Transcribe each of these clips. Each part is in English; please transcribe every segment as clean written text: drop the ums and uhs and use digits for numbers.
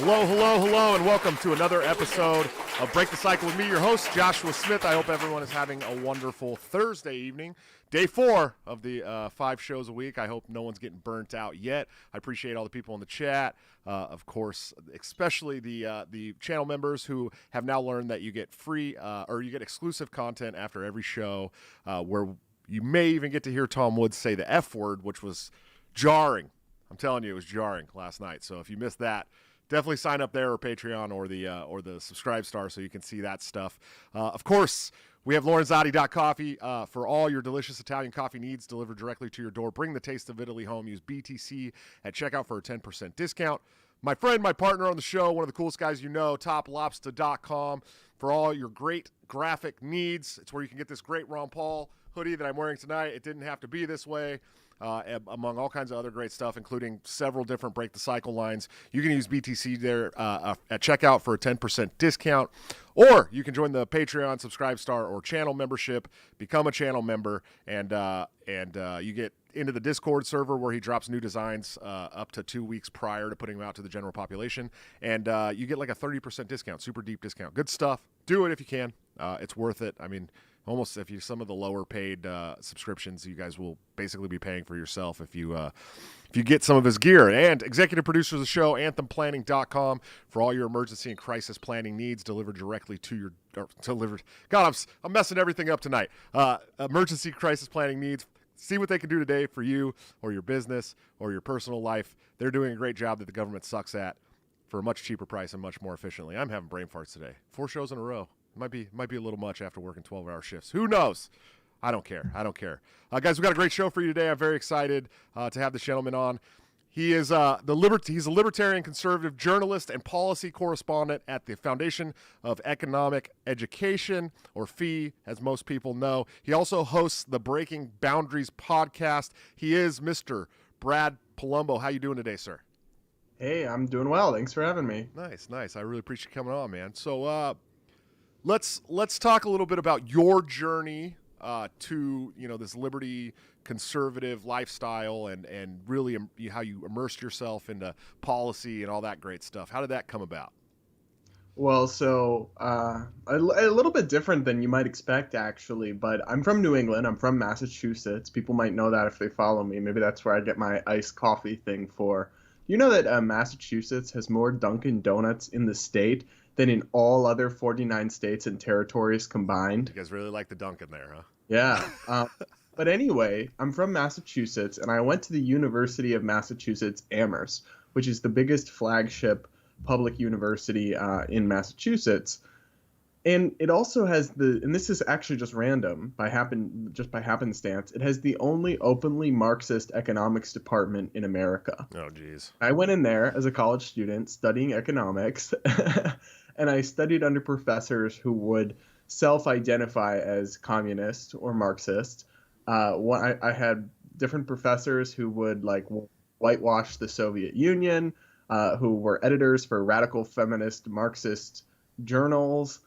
Hello, hello, hello, and welcome to another episode of Break the Cycle with me, your host, Joshua Smith. I hope everyone is having a wonderful Thursday evening. Day 4 of the 5 shows a week. I hope no one's getting burnt out yet. I appreciate all the people in the chat. Of course, especially the channel members who have now learned that you get free or you get exclusive content after every show where you may even get to hear Tom Woods say the F word, which was jarring. I'm telling you, it was jarring last night. So if you missed that, definitely sign up there or Patreon or the Subscribe Star so you can see that stuff. Of course, we have Lorenzotti.coffee for all your delicious Italian coffee needs delivered directly to your door. Bring the taste of Italy home. Use BTC at checkout for a 10% discount. My friend, my partner on the show, one of the coolest guys you know, toplobster.com for all your great graphic needs. It's where you can get this great Ron Paul hoodie that I'm wearing tonight. It didn't have to be this way. Among all kinds of other great stuff, including several different Break the Cycle lines. You can use BTC there at checkout for a 10% discount, or you can join the Patreon, Subscribe Star, or channel membership, become a channel member, and you get into the Discord server where he drops new designs up to 2 weeks prior to putting them out to the general population, and you get like a 30% discount, super deep discount. Good stuff. Do it if you can. It's worth it. I mean, almost if you some of the lower paid subscriptions, you guys will basically be paying for yourself if you get some of his gear. And executive producer of the show, anthemplanning.com for all your emergency and crisis planning needs delivered directly to your God, I'm messing everything up tonight. Emergency crisis planning needs. See what they can do today for you or your business or your personal life. They're doing a great job that the government sucks at for a much cheaper price and much more efficiently. I'm having brain farts today. 4 shows in a row. Might be a little much after working 12-hour shifts. Who knows? I don't care. Guys, we've got a great show for you today. I'm very excited to have this gentleman on. He is he's a libertarian conservative journalist and policy correspondent at the Foundation of Economic Education, or FEE, as most people know. He also hosts the Breaking Boundaries podcast. He is Mr. Brad Polumbo. How you doing today, sir? Hey, I'm doing well. Thanks for having me. Nice. I really appreciate you coming on, man. So, Let's talk a little bit about your journey to this liberty conservative lifestyle and really how you immersed yourself into policy and all that great stuff. How did that come about? Well, so a little bit different than you might expect, actually. But I'm from New England. I'm from Massachusetts. People might know that if they follow me. Maybe that's where I get my iced coffee thing for. You know that Massachusetts has more Dunkin' Donuts in the state than in all other 49 states and territories combined. You guys really like the Dunkin' there, huh? Yeah. But anyway, I'm from Massachusetts, and I went to the University of Massachusetts Amherst, which is the biggest flagship public university in Massachusetts. And it also has and this is actually just random, by happenstance, it has the only openly Marxist economics department in America. Oh, geez. I went in there as a college student studying economics, and I studied under professors who would self-identify as communist or Marxist. I had different professors who would whitewash the Soviet Union, who were editors for radical feminist Marxist journals.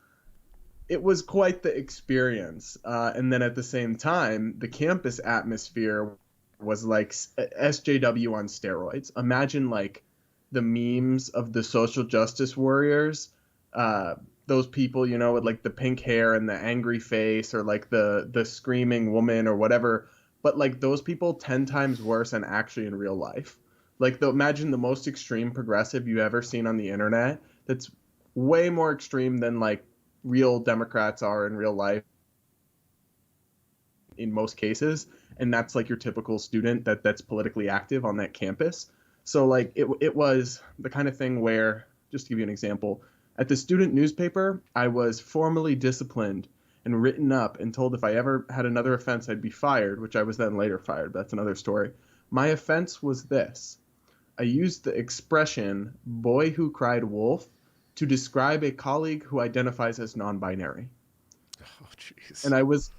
It was quite the experience. And then at the same time, the campus atmosphere was like SJW on steroids. Imagine like the memes of the social justice warriors. Those people, with like the pink hair and the angry face, or like the screaming woman or whatever. But like those people 10 times worse and actually in real life. Like imagine the most extreme progressive you ever seen on the internet. That's way more extreme than like real Democrats are in real life in most cases. And that's like your typical student that's politically active on that campus. So like it was the kind of thing where, just to give you an example, at the student newspaper, I was formally disciplined and written up and told if I ever had another offense, I'd be fired, which I was then later fired, but that's another story. My offense was this. I used the expression, boy who cried wolf, to describe a colleague who identifies as non-binary. Oh, jeez. And I was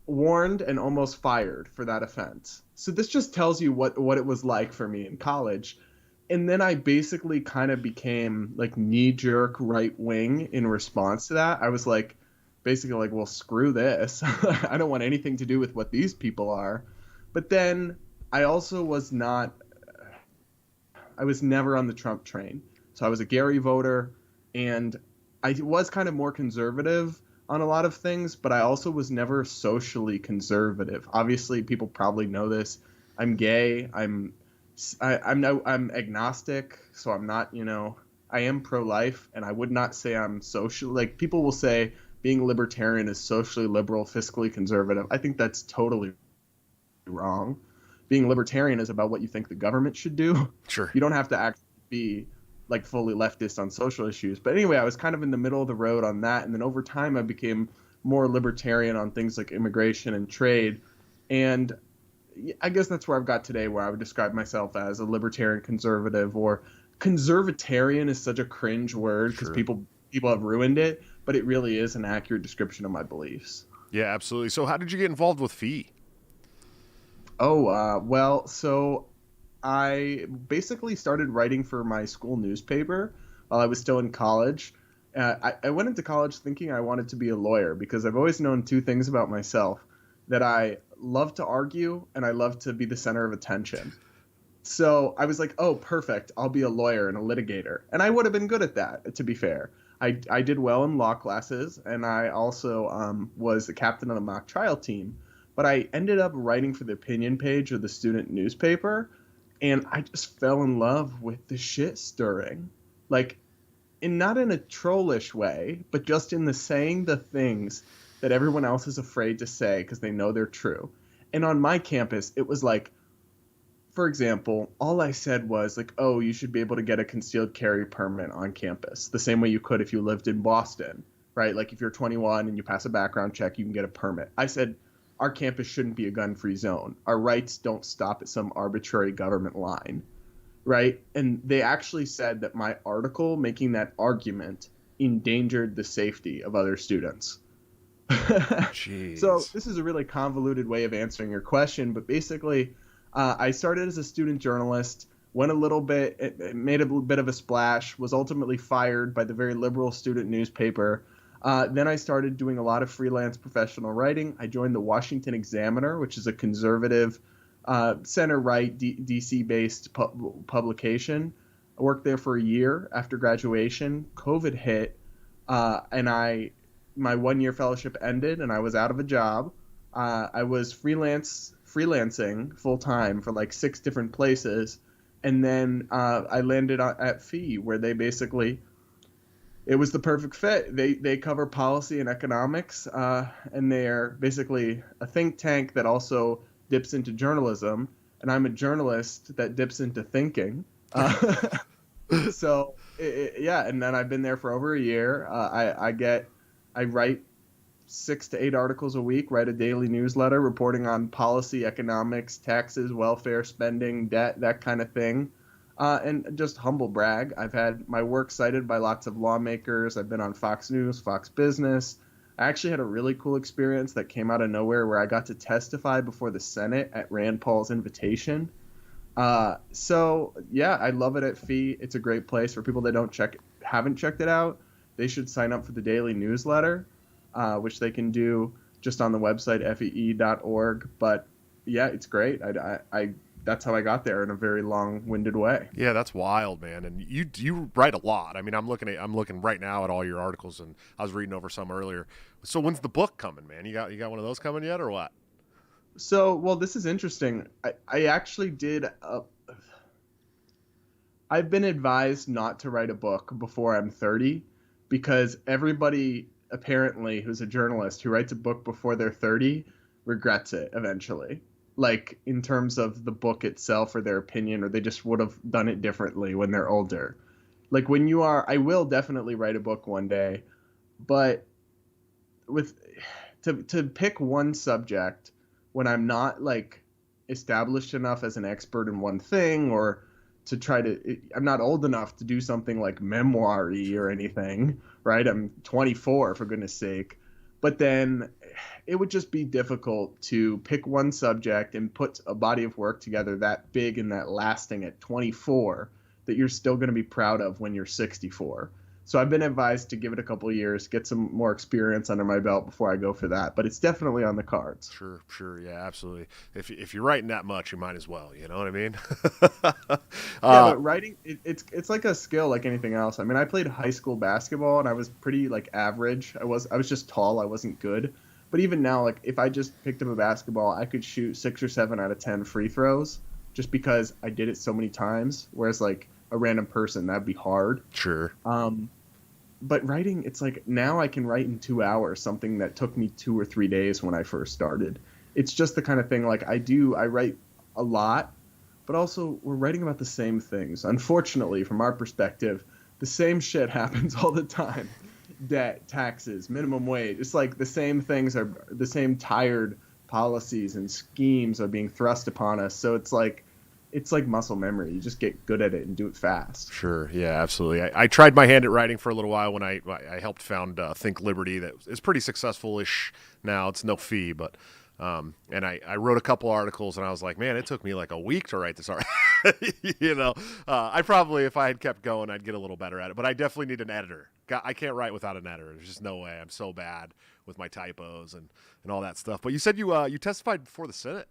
warned and almost fired for that offense. So this just tells you what it was like for me in college. And then I basically kind of became like knee-jerk right-wing in response to that. I was like, basically like, well, screw this. I don't want anything to do with what these people are. But then I also was never on the Trump train. So I was a Gary voter, and I was kind of more conservative on a lot of things, but I also was never socially conservative. Obviously, people probably know this. I'm gay. I'm agnostic, so I'm not, I am pro-life, and I would not say I'm social. Like, people will say being libertarian is socially liberal, fiscally conservative. I think that's totally wrong. Being libertarian is about what you think the government should do. Sure. You don't have to actually be like fully leftist on social issues. But anyway, I was kind of in the middle of the road on that, and then over time I became more libertarian on things like immigration and trade. And I guess that's where I've got today, where I would describe myself as a libertarian conservative, or conservatarian is such a cringe word because Sure. people have ruined it, but it really is an accurate description of my beliefs. Yeah, absolutely. So how did you get involved with FEE? Well, so I basically started writing for my school newspaper while I was still in college. I went into college thinking I wanted to be a lawyer because I've always known two things about myself: that I love to argue and I love to be the center of attention. So I was like, oh, perfect. I'll be a lawyer and a litigator. And I would have been good at that, to be fair. I did well in law classes, and I also was the captain of the mock trial team. But I ended up writing for the opinion page of the student newspaper, and I just fell in love with the shit stirring. Like, not in a trollish way, but just in the saying the things that everyone else is afraid to say because they know they're true. And on my campus, it was like, for example, all I said was like, oh, you should be able to get a concealed carry permit on campus, the same way you could if you lived in Boston, right? Like if you're 21 and you pass a background check, you can get a permit. I said, our campus shouldn't be a gun-free zone. Our rights don't stop at some arbitrary government line, right? And they actually said that my article making that argument endangered the safety of other students. Jeez. So this is a really convoluted way of answering your question, but basically I started as a student journalist, went a little bit, it made a bit of a splash, was ultimately fired by the very liberal student newspaper. Then I started doing a lot of freelance professional writing. I joined the Washington Examiner, which is a conservative, center-right, DC-based publication. I worked there for a year after graduation. COVID hit, and my one-year fellowship ended, and I was out of a job. I was freelancing full-time for like 6 different places, and then I landed at FEE, where they basically... It was the perfect fit. They cover policy and economics, and they're basically a think tank that also dips into journalism, and I'm a journalist that dips into thinking. So, yeah, and then I've been there for over a year. I write 6 to 8 articles a week, write a daily newsletter reporting on policy, economics, taxes, welfare, spending, debt, that kind of thing. And just humble brag, I've had my work cited by lots of lawmakers. I've been on Fox News, Fox Business. I actually had a really cool experience that came out of nowhere where I got to testify before the Senate at Rand Paul's invitation. So, yeah, I love it at FEE. It's a great place for people that haven't checked it out. They should sign up for the daily newsletter, which they can do just on the website, fee.org. But, yeah, it's great. That's how I got there in a very long-winded way. Yeah, that's wild, man. And you write a lot. I mean, I'm looking right now at all your articles, and I was reading over some earlier. So when's the book coming, man? You got one of those coming yet, or what? So, well, this is interesting. I actually did. I've been advised not to write a book before I'm 30, because everybody apparently who's a journalist who writes a book before they're 30 regrets it eventually. Like in terms of the book itself or their opinion, or they just would have done it differently when they're older. Like I will definitely write a book one day, but to pick one subject when I'm not like established enough as an expert in one thing, or I'm not old enough to do something like memoir-y or anything, right? I'm 24, for goodness sake. But then it would just be difficult to pick one subject and put a body of work together that big and that lasting at 24 that you're still going to be proud of when you're 64. So I've been advised to give it a couple of years, get some more experience under my belt before I go for that. But it's definitely on the cards. Sure, yeah, absolutely. If you're writing that much, you might as well. You know what I mean? Yeah, but writing it's like a skill like anything else. I mean, I played high school basketball and I was pretty like average. I was just tall. I wasn't good. But even now, like if I just picked up a basketball, I could shoot 6 or 7 out of 10 free throws just because I did it so many times. Whereas like a random person, that'd be hard. Sure. But writing, it's like now I can write in 2 hours something that took me 2 or 3 days when I first started. It's just the kind of thing like I write a lot, but also we're writing about the same things. Unfortunately, from our perspective, the same shit happens all the time. Debt, taxes, minimum wage. It's like the same things are the same tired policies and schemes are being thrust upon us. So it's like muscle memory. You just get good at it and do it fast. Sure. Yeah, absolutely. I tried my hand at writing for a little while when I helped found Think Liberty. That is pretty successful-ish now. It's no fee, but and I wrote a couple articles and I was like, man, it took me like a week to write this article. I probably, if I had kept going, I'd get a little better at it, but I definitely need an editor. I can't write without an editor. There's just no way. I'm so bad with my typos and all that stuff. But you said you testified before the Senate.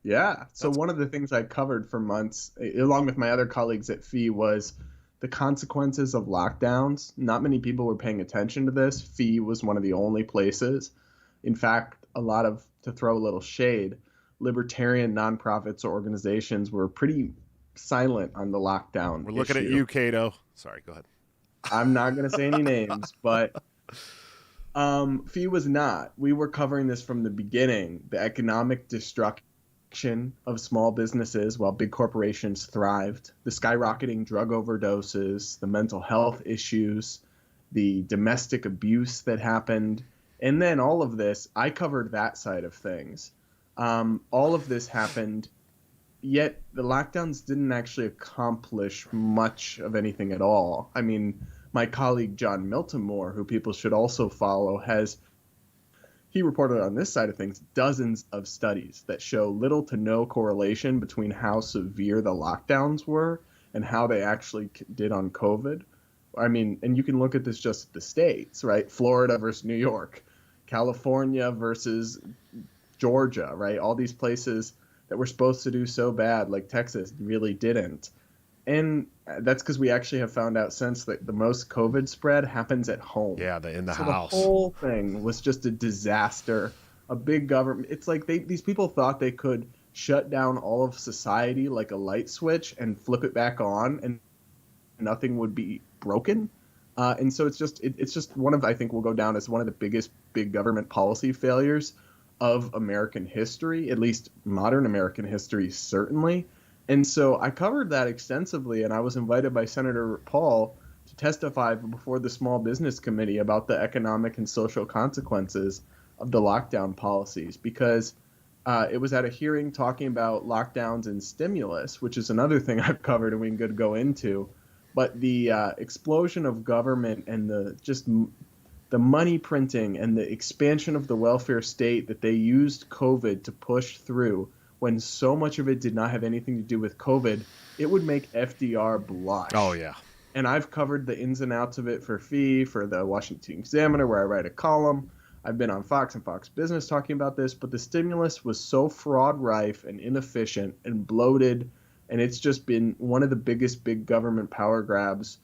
Yeah. So one of the things I covered for months, along with my other colleagues at FEE, was the consequences of lockdowns. Not many people were paying attention to this. FEE was one of the only places. In fact, to throw a little shade, libertarian nonprofits or organizations were pretty silent on the lockdown. We're looking at you, Cato. Sorry, go ahead. I'm not going to say any names, but FEE was not. We were covering this from the beginning, the economic destruction of small businesses while big corporations thrived, the skyrocketing drug overdoses, the mental health issues, the domestic abuse that happened. And then all of this, I covered that side of things. All of this happened, yet the lockdowns didn't actually accomplish much of anything at all. I mean, my colleague John Miltimore, who people should also follow, he reported on this side of things dozens of studies that show little to no correlation between how severe the lockdowns were and how they actually did on COVID. I mean, and you can look at this just at the states, right? Florida versus New York, California versus Georgia, right? All these places that were supposed to do so bad, like Texas, really didn't. And that's because we actually have found out since that the most COVID spread happens at home. Yeah, in the house. The whole thing was just a disaster. A big government. It's like these people thought they could shut down all of society like a light switch and flip it back on, and nothing would be broken. And so it's just one of, I think, will go down as one of the biggest big government policy failures of American history, at least modern American history, certainly. And so I covered that extensively, and I was invited by Senator Paul to testify before the Small Business Committee about the economic and social consequences of the lockdown policies, because it was at a hearing talking about lockdowns and stimulus, which is another thing I've covered and we could go into. But the explosion of government and the money printing and the expansion of the welfare state that they used COVID to push through, when so much of it did not have anything to do with COVID, it would make FDR blush. Oh, yeah. And I've covered the ins and outs of it for FEE, for the Washington Examiner, where I write a column. I've been on Fox and Fox Business talking about this, but the stimulus was so fraud-rife and inefficient and bloated, and it's just been one of the biggest big government power grabs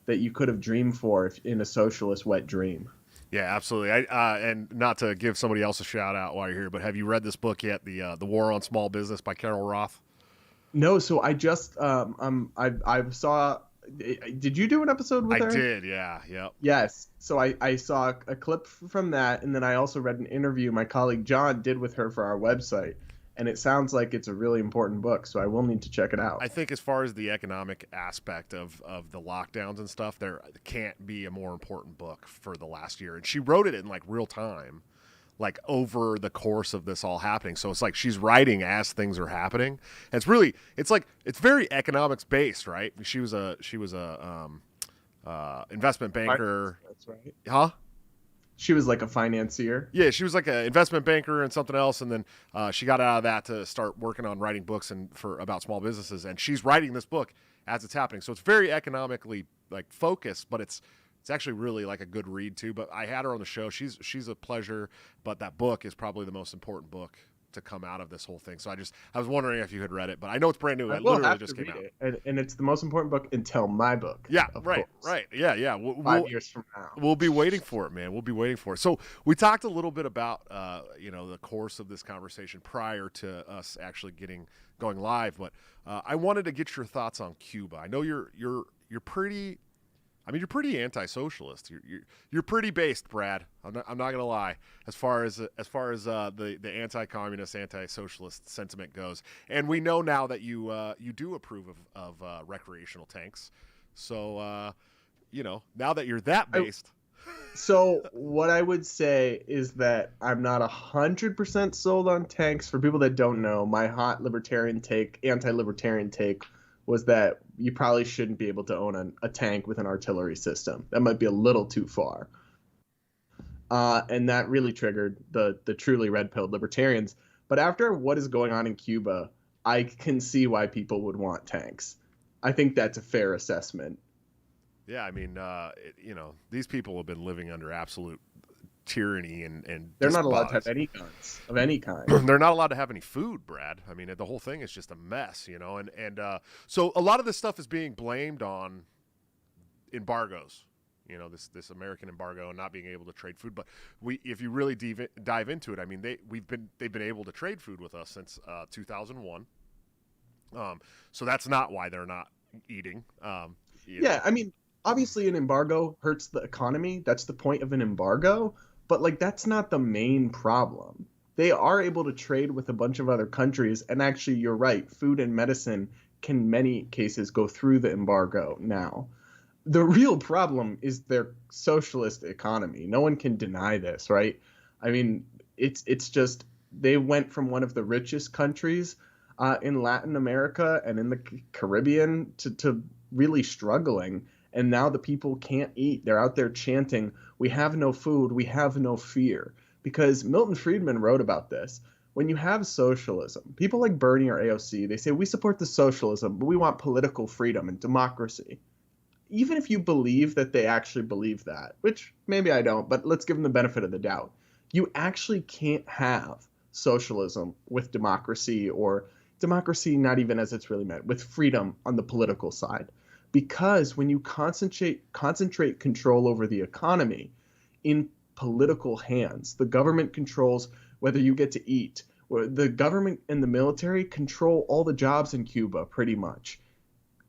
that you could have dreamed for in a socialist wet dream. Yeah, absolutely. And not to give somebody else a shout out while you're here, but have you read this book yet, The War on Small Business by Carol Roth? No, so I just I saw. Did you do an episode with her? I did, yeah, yep. Yes. So I saw a clip from that, and then I also read an interview my colleague John did with her for our website. And it sounds like it's a really important book, so I will need to check it out. I think as far as the economic aspect of the lockdowns and stuff, there can't be a more important book for the last year. And she wrote it in like real time, like over the course of this all happening. So it's like she's writing as things are happening. And it's very economics based, right? She was a investment banker. That's right. Huh? She was like a financier. Yeah, she was like an investment banker and something else, and then she got out of that to start working on writing books about small businesses. And she's writing this book as it's happening, so it's very economically like focused, but it's It's actually really like a good read too. But I had her on the show. She's a pleasure. But that book is probably the most important book to come out of this whole thing. So I was wondering if you had read it, but I know it's brand new. I It will literally have just to came read out. it, and it's the most important book until my book. Yeah, of right, course. right. Yeah. 5 years from now. We'll be waiting for it, man. We'll be waiting for it. So we talked a little bit about, the course of this conversation prior to us actually going live, but I wanted to get your thoughts on Cuba. I know you're pretty. I mean, you're pretty anti-socialist. You're pretty based, Brad. I'm not gonna lie. As far as the anti-communist, anti-socialist sentiment goes, and we know now that you do approve of recreational tanks. So now that you're that based. So what I would say is that I'm not 100% sold on tanks. For people that don't know, my hot libertarian take, anti-libertarian take, was that you probably shouldn't be able to own a tank with an artillery system. That might be a little too far. And that really triggered the truly red-pilled libertarians. But after what is going on in Cuba, I can see why people would want tanks. I think that's a fair assessment. Yeah, I mean, these people have been living under absolute tyranny and they're not allowed to have any guns of any kind. They're not allowed to have any food, Brad. I mean, the whole thing is just a mess, and so a lot of this stuff is being blamed on embargoes, this American embargo and not being able to trade food. But if you really dive into it, I mean, they've been able to trade food with us since 2001. So that's not why they're not eating. Yeah, I mean, obviously an embargo hurts the economy. That's the point of an embargo. But, like, that's not the main problem. They are able to trade with a bunch of other countries. And actually, you're right. Food and medicine can, in many cases, go through the embargo now. The real problem is their socialist economy. No one can deny this, right? I mean, it's just they went from one of the richest countries in Latin America and in the Caribbean to really struggling. And now the people can't eat. They're out there chanting, "We have no food, we have no fear." Because Milton Friedman wrote about this. When you have socialism, people like Bernie or AOC, they say, "We support the socialism, but we want political freedom and democracy." Even if you believe that they actually believe that, which maybe I don't, but let's give them the benefit of the doubt. You actually can't have socialism with democracy, or democracy not even as it's really meant, with freedom on the political side. Because when you concentrate control over the economy in political hands, the government controls whether you get to eat. The government and the military control all the jobs in Cuba, pretty much.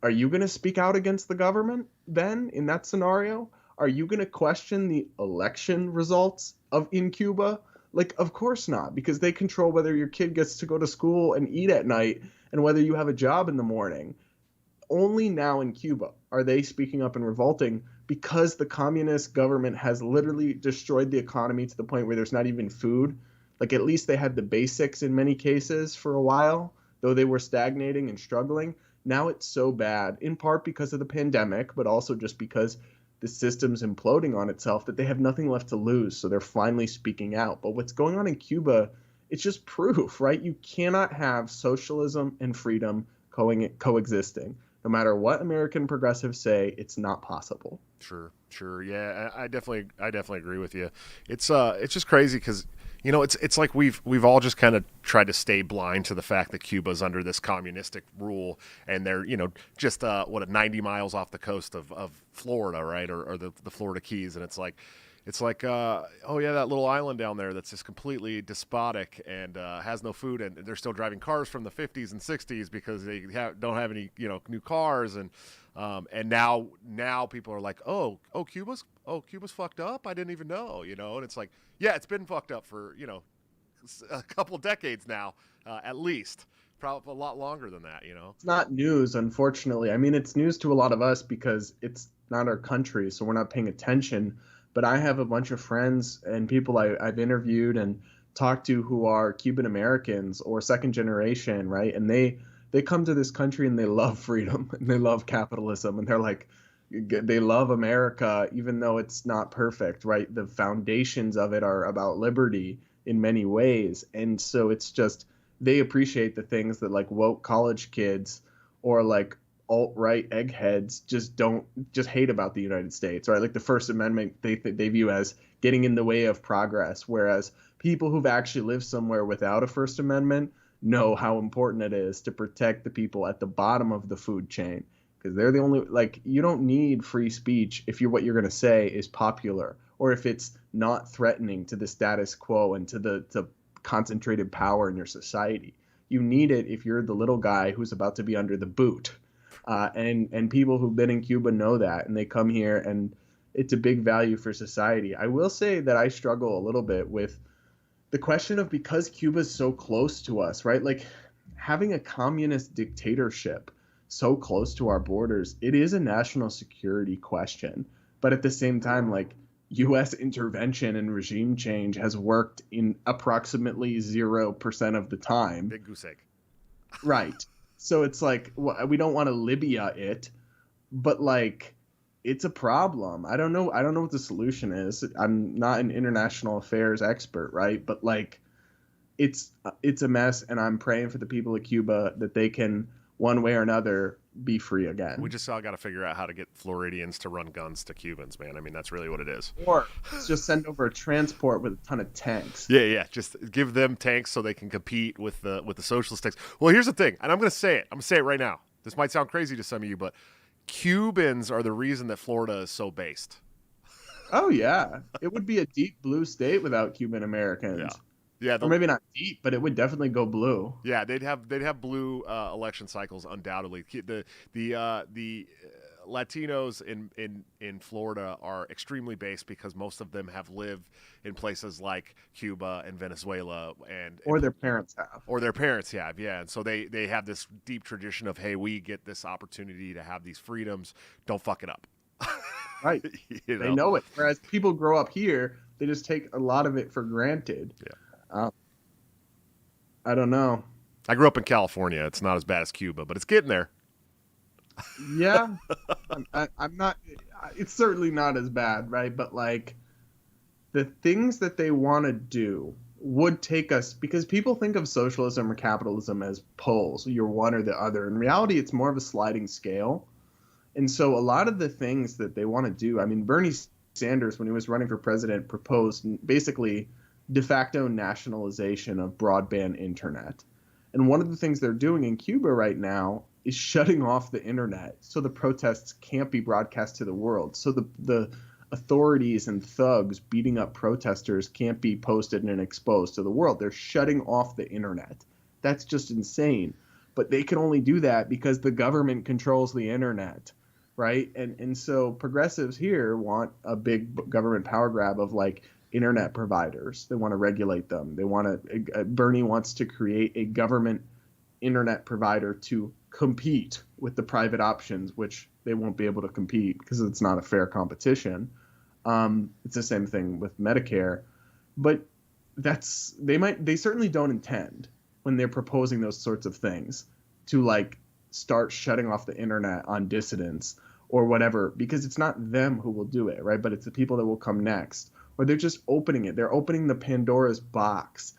Are you going to speak out against the government then in that scenario? Are you going to question the election results in Cuba? Like, of course not, because they control whether your kid gets to go to school and eat at night and whether you have a job in the morning. Only now in Cuba are they speaking up and revolting because the communist government has literally destroyed the economy to the point where there's not even food. Like, at least they had the basics in many cases for a while, though they were stagnating and struggling. Now it's so bad, in part because of the pandemic, but also just because the system's imploding on itself that they have nothing left to lose. So they're finally speaking out. But what's going on in Cuba, it's just proof, right? You cannot have socialism and freedom coexisting. No matter what American progressives say, it's not possible. Sure. Yeah, I definitely agree with you. It's just crazy because it's like we've all just kind of tried to stay blind to the fact that Cuba's under this communistic rule, and they're just 90 miles off the coast of Florida, right, or the Florida Keys, and it's like oh yeah, that little island down there that's just completely despotic and has no food, and they're still driving cars from the 50s and 60s because they don't have any new cars, and now people are like, oh Cuba's fucked up, I didn't even know, and it's like, yeah, it's been fucked up for a couple decades now, at least. Probably a lot longer than that, It's not news, unfortunately. I mean, it's news to a lot of us because it's not our country, so we're not paying attention. But I have a bunch of friends and people I've interviewed and talked to who are Cuban Americans or second generation, right? And they come to this country and they love freedom and they love capitalism, and they're like, they love America even though it's not perfect, right? The foundations of it are about liberty in many ways. And so it's just, they appreciate the things that like woke college kids or like alt-right eggheads just hate about the United States, right? Like the First Amendment, they view as getting in the way of progress, whereas people who've actually lived somewhere without a First Amendment know how important it is to protect the people at the bottom of the food chain, because they're the only, like, you don't need free speech if what you're going to say is popular, or if it's not threatening to the status quo and to the concentrated power in your society. You need it if you're the little guy who's about to be under the boot. And people who've been in Cuba know that, and they come here, and it's a big value for society. I will say that I struggle a little bit with the question of, because Cuba's so close to us, right? Like, having a communist dictatorship so close to our borders, it is a national security question. But at the same time, like, U.S. intervention and regime change has worked in approximately 0% of the time. Big goose egg. Right. So it's like, we don't want to Libya it, but like, it's a problem. I don't know what the solution is. I'm not an international affairs expert, right? But like, it's a mess, and I'm praying for the people of Cuba that they can, one way or another, be free again. We just all got to figure out how to get Floridians to run guns to Cubans, man. I mean, that's really what it is. Or just send over a transport with a ton of tanks. Yeah. Just give them tanks so they can compete with the socialist tanks. Well, here's the thing, and I'm going to say it. I'm going to say it right now. This might sound crazy to some of you, but Cubans are the reason that Florida is so based. Oh yeah, it would be a deep blue state without Cuban Americans. Yeah, or maybe not deep, but it would definitely go blue. Yeah, they'd have blue election cycles undoubtedly. The Latinos in Florida are extremely based because most of them have lived in places like Cuba and Venezuela, or their parents have. Or their parents have, yeah. And so they have this deep tradition of, hey, we get this opportunity to have these freedoms. Don't fuck it up. Right. They know it. Whereas people grow up here, they just take a lot of it for granted. Yeah. I don't know. I grew up in California. It's not as bad as Cuba, but it's getting there. Yeah. I'm not. It's certainly not as bad, right? But like, the things that they want to do would take us, because people think of socialism or capitalism as poles. You're one or the other. In reality, it's more of a sliding scale. And so a lot of the things that they want to do, I mean, Bernie Sanders, when he was running for president, proposed basically de facto nationalization of broadband internet. And one of the things they're doing in Cuba right now is shutting off the internet so the protests can't be broadcast to the world. So the authorities and thugs beating up protesters can't be posted and exposed to the world. They're shutting off the internet. That's just insane. But they can only do that because the government controls the internet, right? And so progressives here want a big government power grab of like internet providers. They want to regulate them. They want to. Bernie wants to create a government internet provider to compete with the private options, which they won't be able to compete because it's not a fair competition. It's the same thing with Medicare, but they certainly don't intend, when they're proposing those sorts of things, to like start shutting off the internet on dissidents or whatever, because it's not them who will do it, right? But it's the people that will come next. Or they're just opening it. They're opening the Pandora's box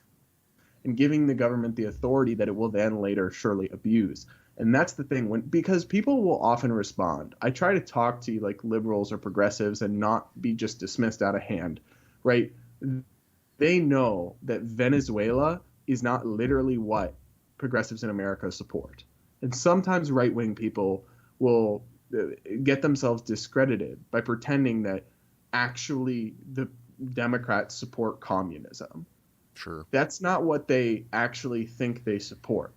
and giving the government the authority that it will then later surely abuse. And that's the thing, because people will often respond. I try to talk to like liberals or progressives and not be just dismissed out of hand, right? They know that Venezuela is not literally what progressives in America support. And sometimes right-wing people will get themselves discredited by pretending that actually the Democrats support communism. Sure. That's not what they actually think they support.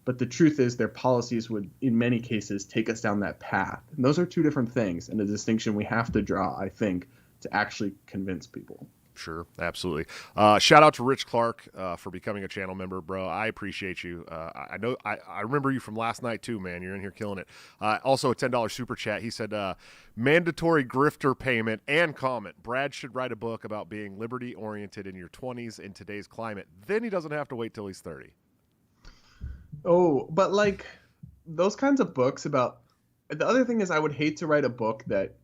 But the truth is their policies would, in many cases, take us down that path. And those are two different things, and a distinction we have to draw, I think, to actually convince people. Sure, absolutely. Shout out to Rich Clark for becoming a channel member, bro. I appreciate you. I know I remember you from last night too, man. You're in here killing it. Also a $10 super chat. He said mandatory grifter payment and comment. Brad should write a book about being liberty oriented in your 20s in today's climate. Then he doesn't have to wait till he's 30. Oh, but like those kinds of books about, the other thing is I would hate to write a book that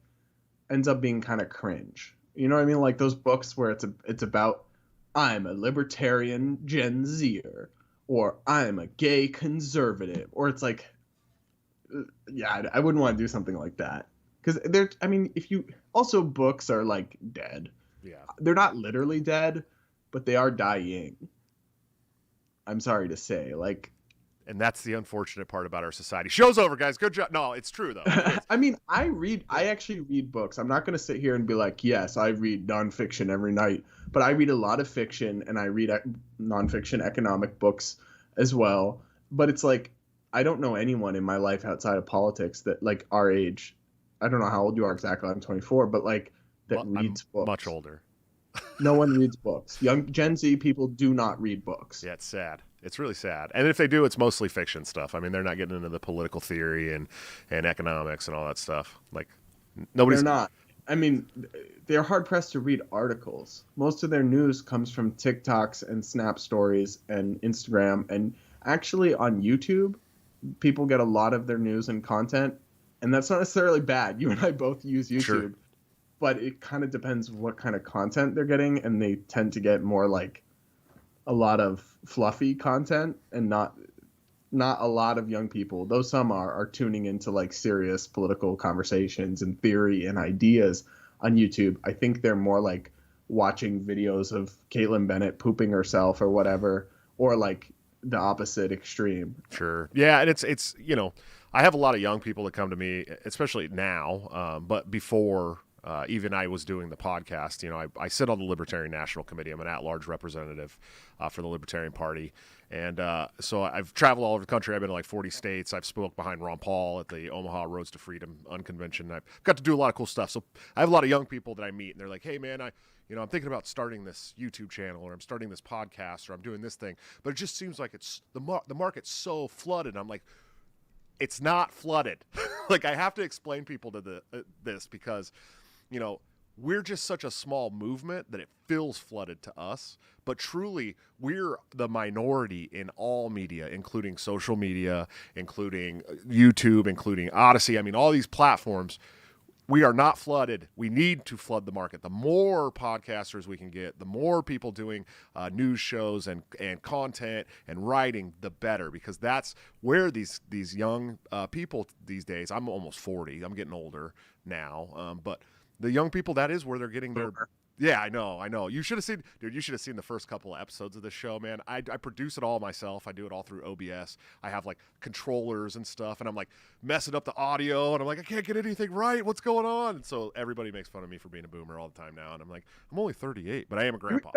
ends up being kind of cringe. You know what I mean? Like those books where it's about, I'm a libertarian Gen Zer, or I'm a gay conservative, or it's like yeah, I wouldn't want to do something like that. Because I mean, if you also books are like dead. Yeah. They're not literally dead, but they are dying. I'm sorry to say, like. And that's the unfortunate part about our society. Show's over, guys. Good job. No, it's true though. I mean, I actually read books. I'm not going to sit here and be like, yes, I read nonfiction every night, but I read a lot of fiction and I read nonfiction economic books as well. But it's like, I don't know anyone in my life outside of politics that, like, our age. I don't know how old you are exactly. I'm 24, but like that reads books. Much older. No one reads books. Young Gen Z people do not read books. Yeah, it's sad. It's really sad. And if they do, it's mostly fiction stuff. I mean, they're not getting into the political theory and economics and all that stuff. Like, nobody's. They're not. I mean, they're hard pressed to read articles. Most of their news comes from TikToks and Snap Stories and Instagram. And actually on YouTube, people get a lot of their news and content. And that's not necessarily bad. You and I both use YouTube. Sure. But it kind of depends what kind of content they're getting. And they tend to get more like a lot of fluffy content and not a lot of young people, though some are tuning into like serious political conversations and theory and ideas on YouTube. I think they're more like watching videos of Caitlyn Bennett pooping herself or whatever, or like the opposite extreme. Sure. Yeah. And it's, I have a lot of young people that come to me, especially now, but before, even I was doing the podcast, I sit on the Libertarian National Committee. I'm an at-large representative for the Libertarian Party. And so I've traveled all over the country. I've been to like 40 states. I've spoke behind Ron Paul at the Omaha Roads to Freedom Unconvention. I've got to do a lot of cool stuff. So I have a lot of young people that I meet, and they're like, hey, man, I'm thinking about starting this YouTube channel, or I'm starting this podcast, or I'm doing this thing. But it just seems like it's the market's so flooded. I'm like, it's not flooded. Like, I have to explain people to this because – we're just such a small movement that it feels flooded to us. But truly, we're the minority in all media, including social media, including YouTube, including Odyssey. I mean, all these platforms, we are not flooded. We need to flood the market. The more podcasters we can get, the more people doing news shows and content and writing, the better, because that's where these young people these days, I'm almost 40. I'm getting older now, but the young people, that is where they're getting their. Yeah, I know. You should have seen the first couple of episodes of this show, man. I produce it all myself. I do it all through OBS. I have like controllers and stuff, and I'm like messing up the audio, and I'm like, I can't get anything right. What's going on? And so everybody makes fun of me for being a boomer all the time now, and I'm like, I'm only 38, but I am a grandpa.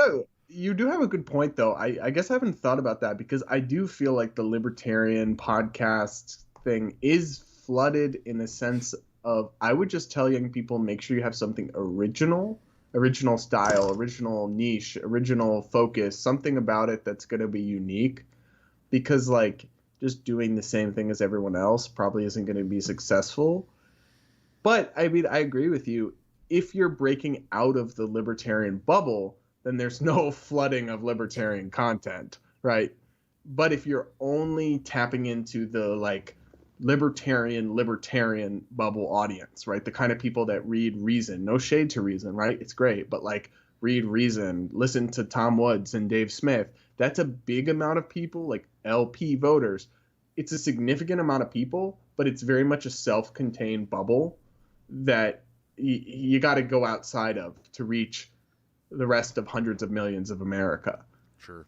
You do have a good point, though. I guess I haven't thought about that, because I do feel like the libertarian podcast thing is flooded in a sense of, I would just tell young people, make sure you have something original style, original niche, original focus, something about it that's going to be unique, because like just doing the same thing as everyone else probably isn't going to be successful. But I mean, I agree with you. If you're breaking out of the libertarian bubble, then there's no flooding of libertarian content, right? But if you're only tapping into the like libertarian bubble audience, right? The kind of people that read Reason, no shade to Reason, right? It's great, but like read Reason, listen to Tom Woods and Dave Smith. That's a big amount of people, like LP voters. It's a significant amount of people, but it's very much a self-contained bubble that you got to go outside of to reach the rest of hundreds of millions of America. Sure.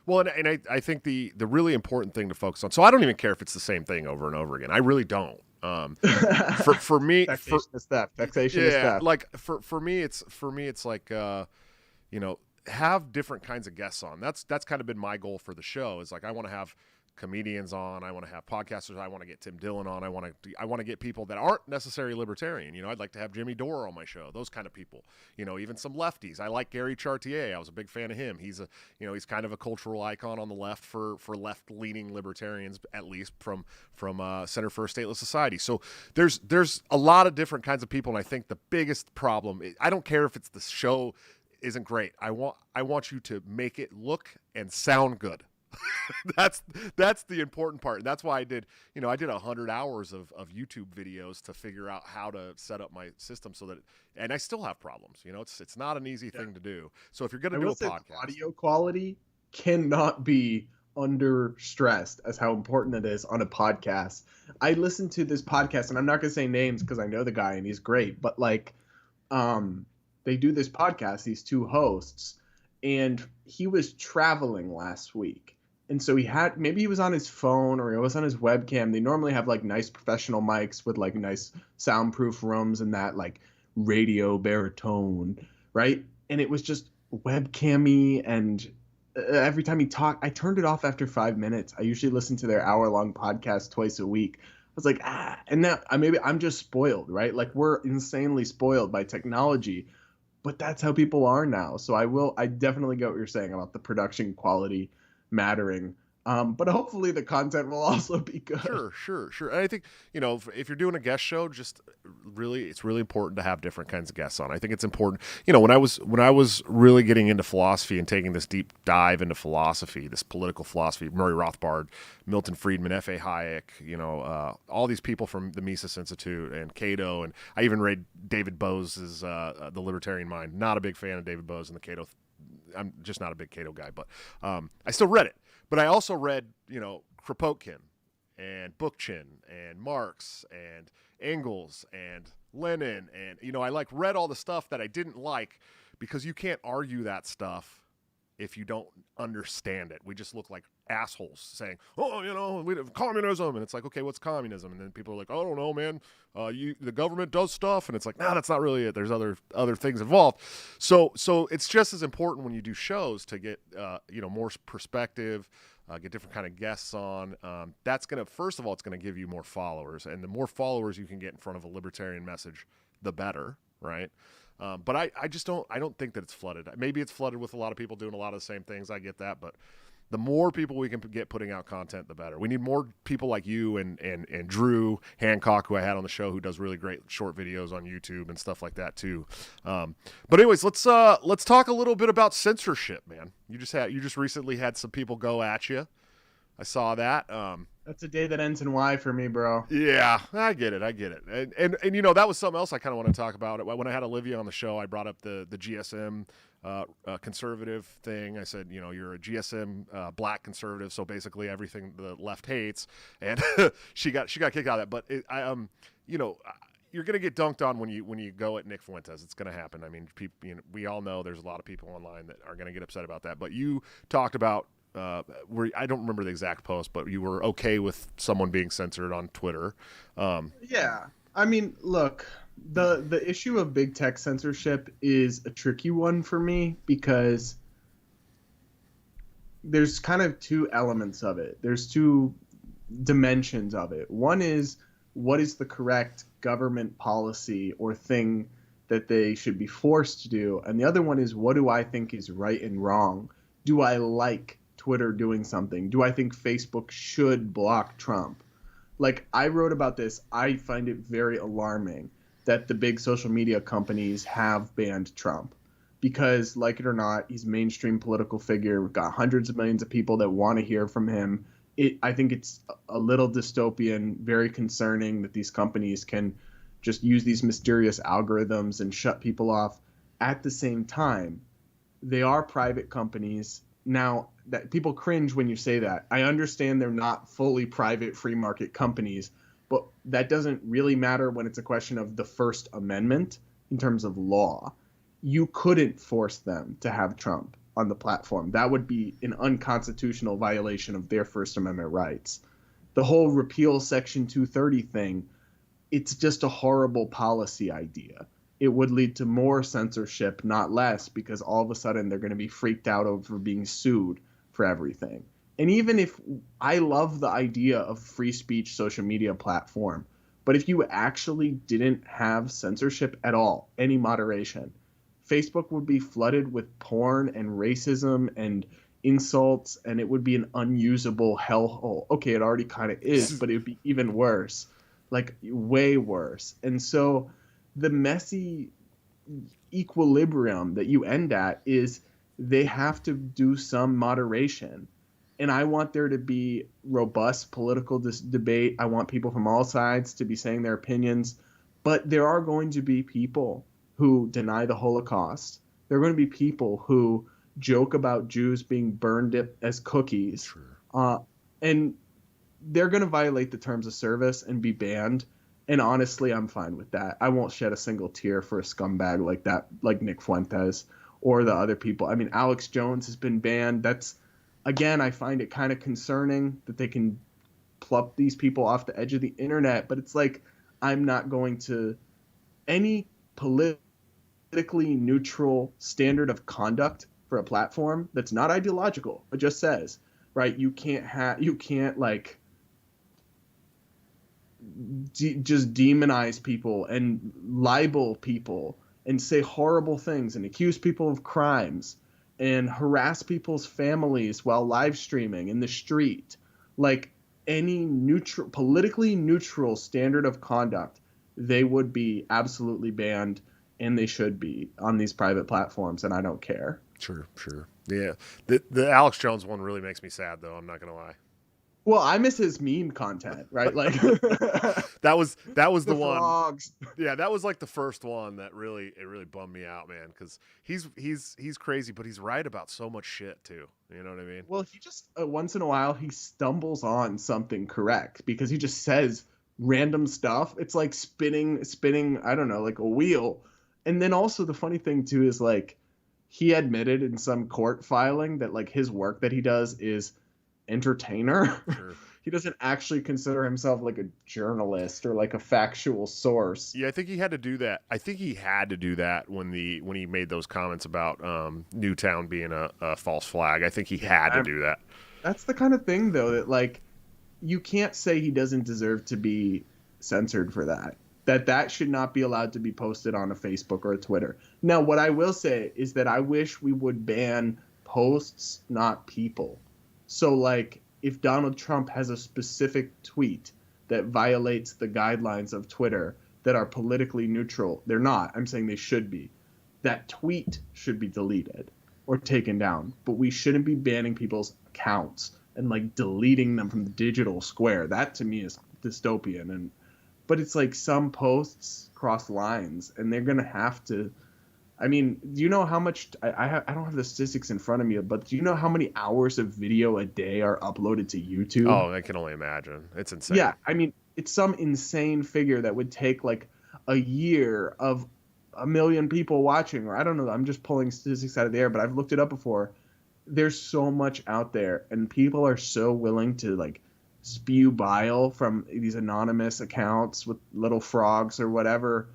Well, and I think the really important thing to focus on. So I don't even care if it's the same thing over and over again. I really don't. For me, taxation is theft. Taxation is theft. Like for me, it's like have different kinds of guests on. That's kind of been my goal for the show. Is like I want to have comedians on. I want to have podcasters. I want to get Tim Dillon on. I want to get people that aren't necessarily libertarian. I'd like to have Jimmy Dore on my show. Those kind of people. Even some lefties. I like Gary Chartier. I was a big fan of him. He's he's kind of a cultural icon on the left for left-leaning libertarians, at least from Center for a Stateless Society. So there's a lot of different kinds of people, and I think the biggest problem, I don't care if it's the show isn't great. I want you to make it look and sound good. That's the important part. And that's why I did 100 hours of YouTube videos to figure out how to set up my system so that, and I still have problems. It's not an easy thing to do. So if you're going to do a podcast, audio quality cannot be under stressed as how important it is on a podcast. I listened to this podcast, and I'm not gonna say names because I know the guy and he's great, but like, they do this podcast, these two hosts, and he was traveling last week. And so maybe he was on his phone or he was on his webcam. They normally have like nice professional mics with like nice soundproof rooms and that like radio baritone, right? And it was just webcammy, and every time he talked, I turned it off after 5 minutes. I usually listen to their hour-long podcast twice a week. I was like, and now maybe I'm just spoiled, right? Like we're insanely spoiled by technology, but that's how people are now. So I definitely get what you're saying about the production quality mattering. But hopefully the content will also be good. Sure. And I think, if you're doing a guest show, it's really important to have different kinds of guests on. I think it's important. When I was really getting into philosophy and taking this deep dive into philosophy, this political philosophy, Murray Rothbard, Milton Friedman, F.A. Hayek, all these people from the Mises Institute and Cato, and I even read David Bowe's The Libertarian Mind. Not a big fan of David Bowe's and the Cato. I'm just not a big Cato guy, but I still read it. But I also read, Kropotkin and Bookchin and Marx and Engels and Lenin. And, I read all the stuff that I didn't like because you can't argue that stuff if you don't understand it. We just look like assholes saying, we have communism. And it's like, okay, what's communism? And then people are like, oh, I don't know, man. The government does stuff. And it's like, no, that's not really it. There's other things involved. So it's just as important when you do shows to get, more perspective, get different kind of guests on. That's going to, first of all, it's going to give you more followers. And the more followers you can get in front of a libertarian message, the better, right? But I don't think that it's flooded. Maybe it's flooded with a lot of people doing a lot of the same things. I get that, but the more people we can get putting out content, the better. We need more people like you and Drew Hancock, who I had on the show, who does really great short videos on YouTube and stuff like that too. But anyways, let's talk a little bit about censorship, man. You just recently had some people go at you. I saw that. That's a day that ends in Y for me, bro. Yeah, I get it. And that was something else I kind of want to talk about. When I had Olivia on the show, I brought up the GSM conservative thing. I said, you're a GSM black conservative, so basically everything the left hates. And she got kicked out of that. But you're gonna get dunked on when you go at Nick Fuentes. It's gonna happen. I mean, we all know there's a lot of people online that are gonna get upset about that. But you talked about. I don't remember the exact post, but you were okay with someone being censored on Twitter. Yeah, I mean, look, the issue of big tech censorship is a tricky one for me because there's kind of two elements of it. There's two dimensions of it. One is what is the correct government policy or thing that they should be forced to do, and the other one is what do I think is right and wrong? Do I like Twitter doing something? Do I think Facebook should block Trump? Like, I wrote about this. I find it very alarming that the big social media companies have banned Trump because, like it or not, he's a mainstream political figure. We've got hundreds of millions of people that want to hear from him. I think it's a little dystopian, very concerning that these companies can just use these mysterious algorithms and shut people off. At the same time, they are private companies. Now, that people cringe when you say that. I understand they're not fully private free market companies, but that doesn't really matter when it's a question of the First Amendment in terms of law. You couldn't force them to have Trump on the platform. That would be an unconstitutional violation of their First Amendment rights. The whole repeal Section 230 thing, it's just a horrible policy idea. It would lead to more censorship, not less, because all of a sudden they're going to be freaked out over being sued for everything. And even if I love the idea of free speech social media platform, but if you actually didn't have censorship at all, any moderation, Facebook would be flooded with porn and racism and insults, and it would be an unusable hellhole. Okay, it already kind of is, but it would be even worse, like way worse. And so the messy equilibrium that you end at is they have to do some moderation. And I want there to be robust political debate. I want people from all sides to be saying their opinions. But there are going to be people who deny the Holocaust. There are going to be people who joke about Jews being burned as cookies. Sure. And they're going to violate the terms of service and be banned. And honestly, I'm fine with that. I won't shed a single tear for a scumbag like that, like Nick Fuentes or the other people. I mean, Alex Jones has been banned. That's, again, I find it kind of concerning that they can pluck these people off the edge of the internet. But it's like, I'm not going to, any politically neutral standard of conduct for a platform that's not ideological. It just says, right, you can't like just demonize people and libel people and say horrible things and accuse people of crimes and harass people's families while live streaming in the street. Like any neutral, politically neutral standard of conduct, they would be absolutely banned, and they should be on these private platforms, and I don't care. Sure. Yeah. The Alex Jones one really makes me sad, though. I'm not going to lie. Well, I miss his meme content, right? Like that was the one. Frogs. Yeah, that was like the first one that really bummed me out, man, because he's crazy, but he's right about so much shit too. You know what I mean? Well, he just once in a while he stumbles on something correct because he just says random stuff. It's like spinning, I don't know, like a wheel. And then also the funny thing too is like he admitted in some court filing that like his work that he does is entertainer. Sure. He doesn't actually consider himself like a journalist or like a factual source. Yeah, I think he had to do that. I think he had to do that when he made those comments about Newtown being a false flag. I think he had to do that. That's the kind of thing, though, that like you can't say he doesn't deserve to be censored for that. That should not be allowed to be posted on a Facebook or a Twitter. Now, what I will say is that I wish we would ban posts, not people. So, like, if Donald Trump has a specific tweet that violates the guidelines of Twitter that are politically neutral, they're not. I'm saying they should be. That tweet should be deleted or taken down. But we shouldn't be banning people's accounts and, like, deleting them from the digital square. That, to me, is dystopian. But it's like some posts cross lines, and they're going to have to... I mean, do you know how much I don't have the statistics in front of me, but do you know how many hours of video a day are uploaded to YouTube? Oh, I can only imagine. It's insane. Yeah, I mean, it's some insane figure that would take like a year of 1 million people watching, or I don't know. I'm just pulling statistics out of the air, but I've looked it up before. There's so much out there, and people are so willing to like spew bile from these anonymous accounts with little frogs or whatever.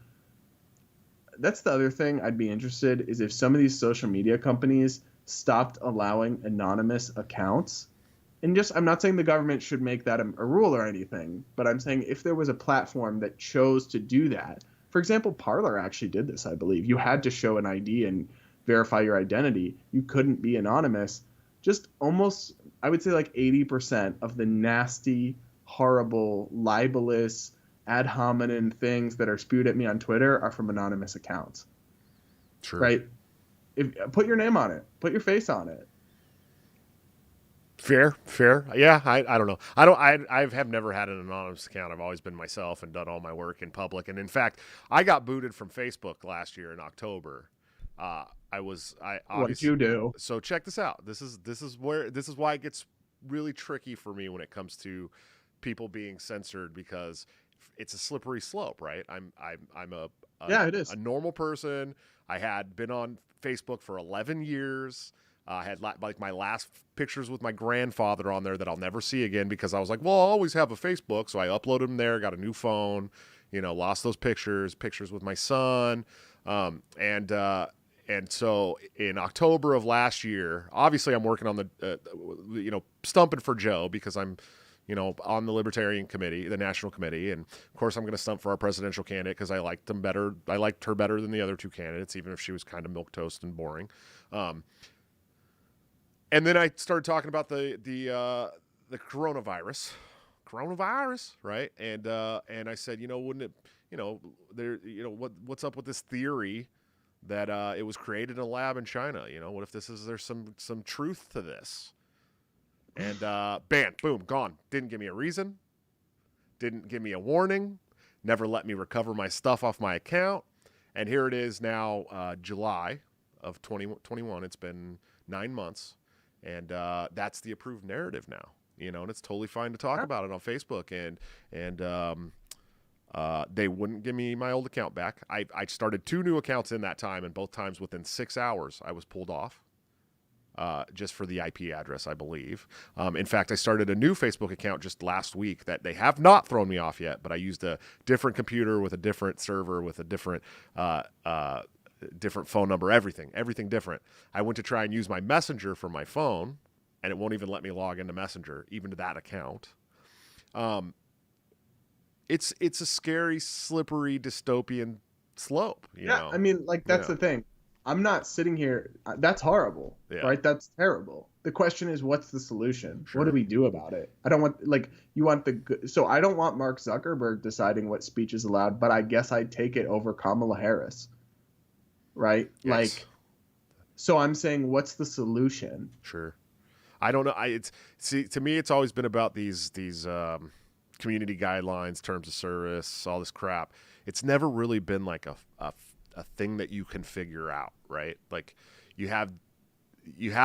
That's the other thing I'd be interested is if some of these social media companies stopped allowing anonymous accounts. And just, I'm not saying the government should make that a rule or anything, but I'm saying if there was a platform that chose to do that. For example, Parler actually did this, I believe. You had to show an ID and verify your identity. You couldn't be anonymous. Just almost, I would say like 80% of the nasty, horrible, libelous, ad hominem things that are spewed at me on Twitter are from anonymous accounts. True. Right? Put your name on it. Put your face on it. Fair. Yeah, I don't know. I have never had an anonymous account. I've always been myself and done all my work in public. And in fact, I got booted from Facebook last year in October. What did you do? So check this out. This is why it gets really tricky for me when it comes to people being censored, because it's a slippery slope, right? I'm it is. A normal person. I had been on Facebook for 11 years. I had like my last pictures with my grandfather on there that I'll never see again because I was like, well, I'll always have a Facebook. So I uploaded them there, got a new phone, lost those pictures with my son. And so in October of last year, obviously I'm working on the, stumping for Joe because I'm, on the Libertarian Committee, the National Committee. And of course I'm going to stump for our presidential candidate because I liked her better than the other two candidates, even if she was kind of milquetoast and boring. And then I started talking about the coronavirus, right? And I said, wouldn't it, what's up with this theory that it was created in a lab in China? What if there's some truth to this? And bam, boom, gone. Didn't give me a reason. Didn't give me a warning. Never let me recover my stuff off my account. And here it is now, July of 2021. It's been 9 months. And that's the approved narrative now. and it's totally fine to talk about it on Facebook. And they wouldn't give me my old account back. I started 2 new accounts in that time, and both times within 6 hours I was pulled off. Just for the IP address, I believe. In fact, I started a new Facebook account just last week that they have not thrown me off yet, but I used a different computer with a different server with a different different phone number, everything different. I went to try and use my Messenger for my phone, and it won't even let me log into Messenger, even to that account. It's a scary, slippery, dystopian slope. You know? I mean, like, that's the thing. I'm not sitting here. That's horrible, right? That's terrible. The question is, what's the solution? Sure. What do we do about it? I don't want, like, you want so I don't want Mark Zuckerberg deciding what speech is allowed, but I guess I'd take it over Kamala Harris, right? Yes. Like, so I'm saying, what's the solution? Sure. I don't know. To me, it's always been about these community guidelines, terms of service, all this crap. It's never really been like a thing that you can figure out, right? Like you have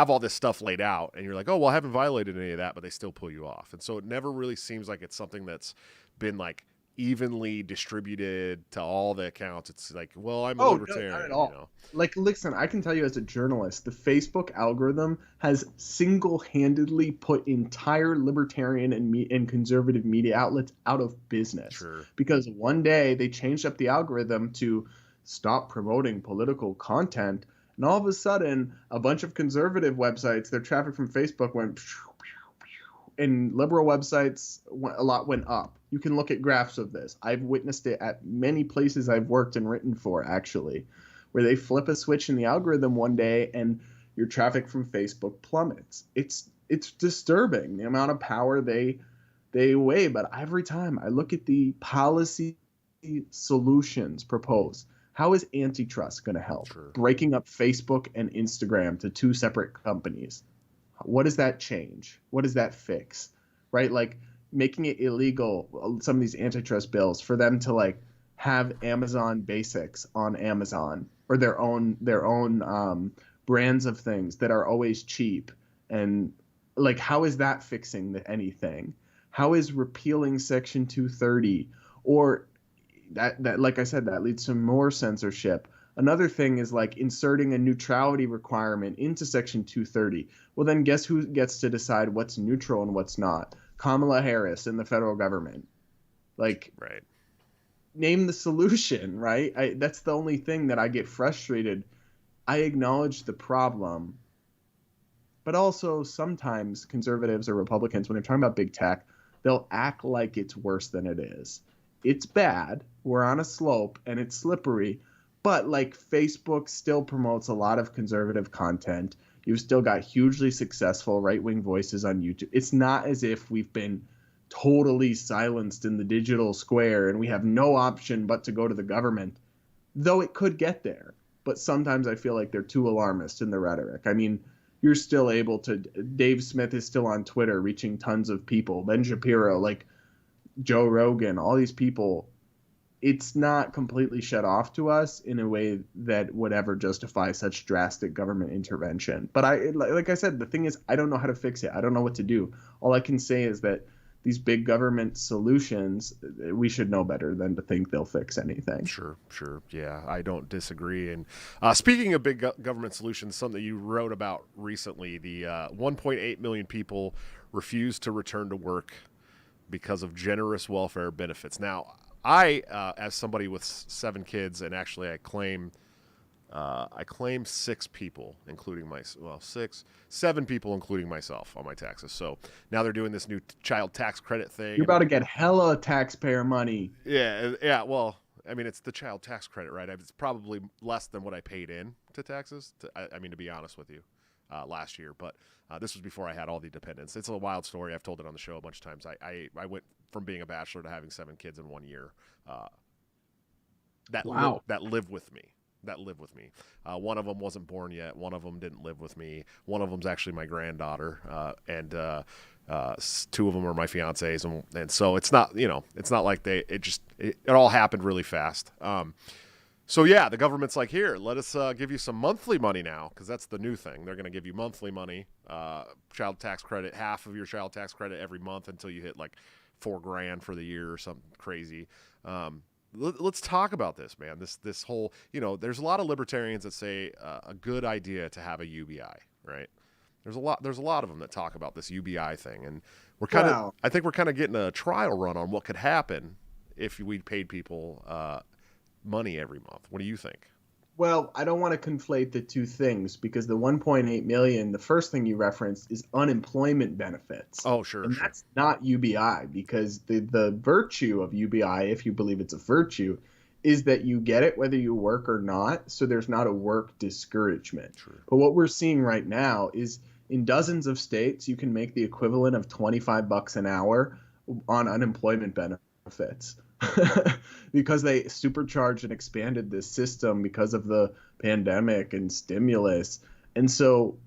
all this stuff laid out and you're like, oh, well, I haven't violated any of that, but they still pull you off. And so it never really seems like it's something that's been like evenly distributed to all the accounts. It's like, well, I'm a libertarian. No, not at all. Like, listen, I can tell you as a journalist, the Facebook algorithm has single-handedly put entire libertarian and conservative media outlets out of business. Sure. Because one day they changed up the algorithm to stop promoting political content, and all of a sudden a bunch of conservative websites, their traffic from Facebook went, and liberal websites a lot went up. You can look at graphs of this. I've witnessed it at many places I've worked and written for, actually, where they flip a switch in the algorithm one day and your traffic from Facebook plummets. It's disturbing the amount of power they weigh. But every time I look at the policy solutions proposed, how is antitrust going to help? Sure. Breaking up Facebook and Instagram to 2 separate companies. What does that change? What does that fix? Right? Like making it illegal, some of these antitrust bills, for them to like have Amazon Basics on Amazon or their own brands of things that are always cheap. And like, how is that fixing anything? How is repealing Section 230 or that like I said, that leads to more censorship. Another thing is like inserting a neutrality requirement into Section 230. Well, then guess who gets to decide what's neutral and what's not? Kamala Harris and the federal government. Like, right. Name the solution, right? That's the only thing that I get frustrated. I acknowledge the problem, but also sometimes conservatives or Republicans, when they're talking about big tech, they'll act like it's worse than it is. It's bad. We're on a slope and it's slippery, but like Facebook still promotes a lot of conservative content. You've still got hugely successful right-wing voices on YouTube. It's not as if we've been totally silenced in the digital square and we have no option but to go to the government, though it could get there. But sometimes I feel like they're too alarmist in the rhetoric. I mean, you're still able to, Dave Smith is still on Twitter reaching tons of people. Ben Shapiro, like Joe Rogan, all these people, it's not completely shut off to us in a way that would ever justify such drastic government intervention. But like I said, the thing is, I don't know how to fix it. I don't know what to do. All I can say is that these big government solutions, we should know better than to think they'll fix anything. Sure. Yeah, I don't disagree. And speaking of big government solutions, something you wrote about recently, the 1.8 million people refuse to return to work because of generous welfare benefits. Now, I, as somebody with 7 kids, and actually I claim 6 people, including seven people, including myself, on my taxes. So now they're doing this new child tax credit thing. You're about to get hella taxpayer money. Yeah. Well, I mean, it's the child tax credit, right? It's probably less than what I paid in to taxes. To be honest with you, last year, but this was before I had all the dependents. It's a wild story. I've told it on the show a bunch of times. I went from being a bachelor to having 7 kids in 1 year. That live with me. One of them wasn't born yet. One of them didn't live with me. One of them's actually my granddaughter, and 2 of them are my fiancés, and so it's not like it all happened really fast. So yeah, the government's like, here, let us give you some monthly money now, because that's the new thing. They're going to give you monthly money, child tax credit, half of your child tax credit every month until you hit like $4,000 for the year or something crazy. Let's talk about this, man. This whole, there's a lot of libertarians that say a good idea to have a UBI, right? There's a lot of them that talk about this UBI thing, and I think we're kind of getting a trial run on what could happen if we paid people money every month. What do you think? Well, I don't want to conflate the two things because the 1.8 million, the first thing you referenced is unemployment benefits. Oh, sure. And that's not UBI because the virtue of UBI, if you believe it's a virtue, is that you get it whether you work or not. So there's not a work discouragement. True. But what we're seeing right now is in dozens of states, you can make the equivalent of $25 an hour on unemployment benefits. Because they supercharged and expanded this system because of the pandemic and stimulus. And so